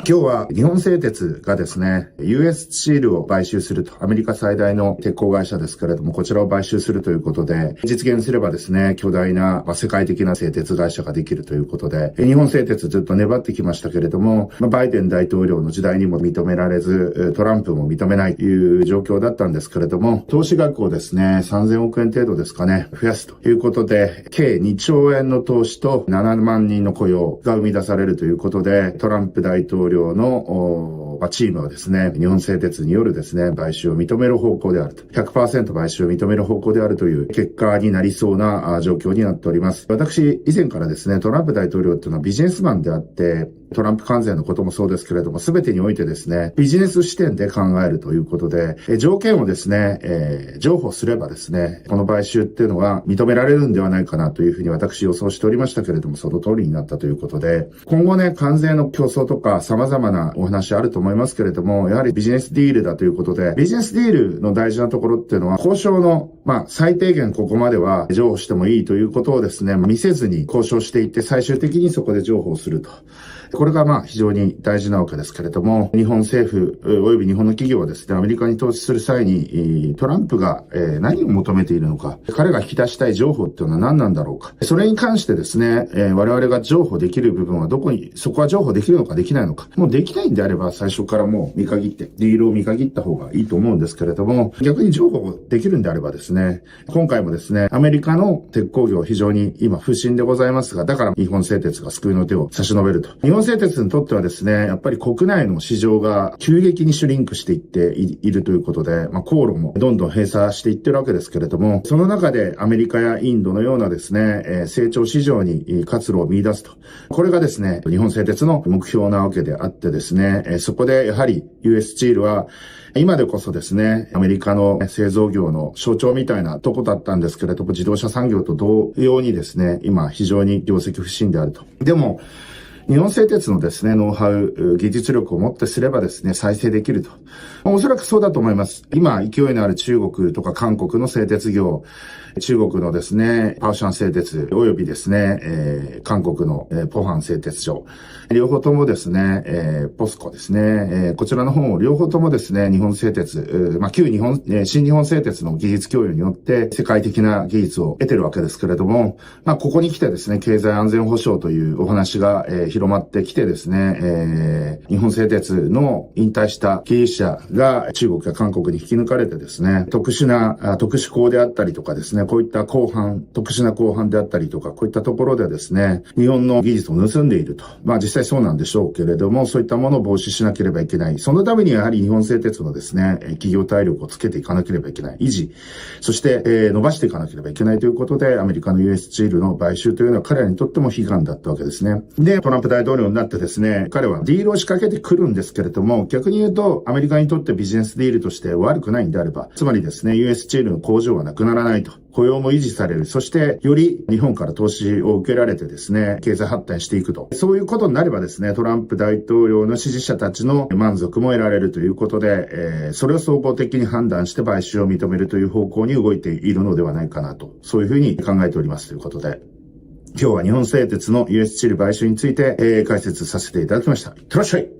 今日は日本製鉄がですね、US スチールを買収すると、アメリカ最大の鉄鋼会社ですけれども、こちらを買収するということで、実現すればですね、巨大な世界的な製鉄会社ができるということで、日本製鉄ずっと粘ってきましたけれども、バイデン大統領の時代にも認められず、トランプも認めないという状況だったんですけれども、投資額をですね、3000億円程度ですかね、増やすということで、計2兆円の投資と7万人の雇用が生み出されるということで、トランプ大統領のチームはですね、日本製鉄によるですね、買収を認める方向であると。100% 買収を認める方向であるという結果になりそうな状況になっております。私、以前からですね、トランプ大統領っていうのはビジネスマンであって、トランプ関税のこともそうですけれども、全てにおいてですね、ビジネス視点で考えるということで、条件をですね、譲歩すればですね、この買収っていうのは認められるんではないかなというふうに私予想しておりましたけれども、その通りになったということで、今後ね、関税の競争とか様々なお話あると思いますけれども、やはりビジネスディールだということで、ビジネスディールの大事なところっていうのは、交渉の、最低限ここまでは譲歩してもいいということをですね、見せずに交渉していって、最終的にそこで譲歩をすると。これが非常に大事なわけですけれども、日本政府及び日本の企業はですね、アメリカに投資する際に、トランプが何を求めているのか、彼が引き出したい譲歩っていうのは何なんだろうか。それに関してですね、我々が譲歩できる部分はどこに、そこは譲歩できるのかできないのか。もうできないんであれば最初からもう見限って、ディールを見限った方がいいと思うんですけれども、逆に譲歩できるんであればですね、今回もですね、アメリカの鉄鋼業非常に今不振でございますが、だから日本製鉄が救いの手を差し伸べると。日本製鉄にとってはですね、やっぱり国内の市場が急激にシュリンクしていっているということで、航路もどんどん閉鎖していってるわけですけれども、その中でアメリカやインドのようなですね、成長市場に活路を見出すと。これがですね、日本製鉄の目標なわけであってですね、そこでやはり US スチールは今でこそですね、アメリカの製造業の象徴みたいなとこだったんですけれども、自動車産業と同様にですね、今非常に業績不振であると。でも、日本製鉄のですね、ノウハウ、技術力をもってすればですね、再生できると。おそらくそうだと思います。今、勢いのある中国とか韓国の製鉄業、中国のですね、パオシャン製鉄、およびですね、韓国のポハン製鉄所。両方ともですね、ポスコですね、こちらの方を両方ともですね、日本製鉄、旧日本、新日本製鉄の技術供与によって世界的な技術を得てるわけですけれども、ここに来てですね、経済安全保障というお話が、広まってきてですね、日本製鉄の引退した経営者が中国や韓国に引き抜かれてですね、特殊鋼であったりとかですね、こういった特殊な鋼板であったりとか、こういったところでですね、日本の技術を盗んでいると。実際そうなんでしょうけれども、そういったものを防止しなければいけない。そのためにはやはり日本製鉄のですね、企業体力をつけていかなければいけない。維持。そして、伸ばしていかなければいけないということで、アメリカの US スチールの買収というのは彼らにとっても悲願だったわけですね。で、トランプ大統領になってですね、彼はディールを仕掛けてくるんですけれども、逆に言うと、アメリカにとってビジネスディールとして悪くないんであれば、つまりですね、US スチールの工場はなくならないと。雇用も維持される。そして、より日本から投資を受けられてですね、経済発展していくと。そういうことになればですね、トランプ大統領の支持者たちの満足も得られるということで、それを総合的に判断して買収を認めるという方向に動いているのではないかなと。そういうふうに考えておりますということで。今日は日本製鉄の US スチール買収について、解説させていただきました。いってらっしゃい。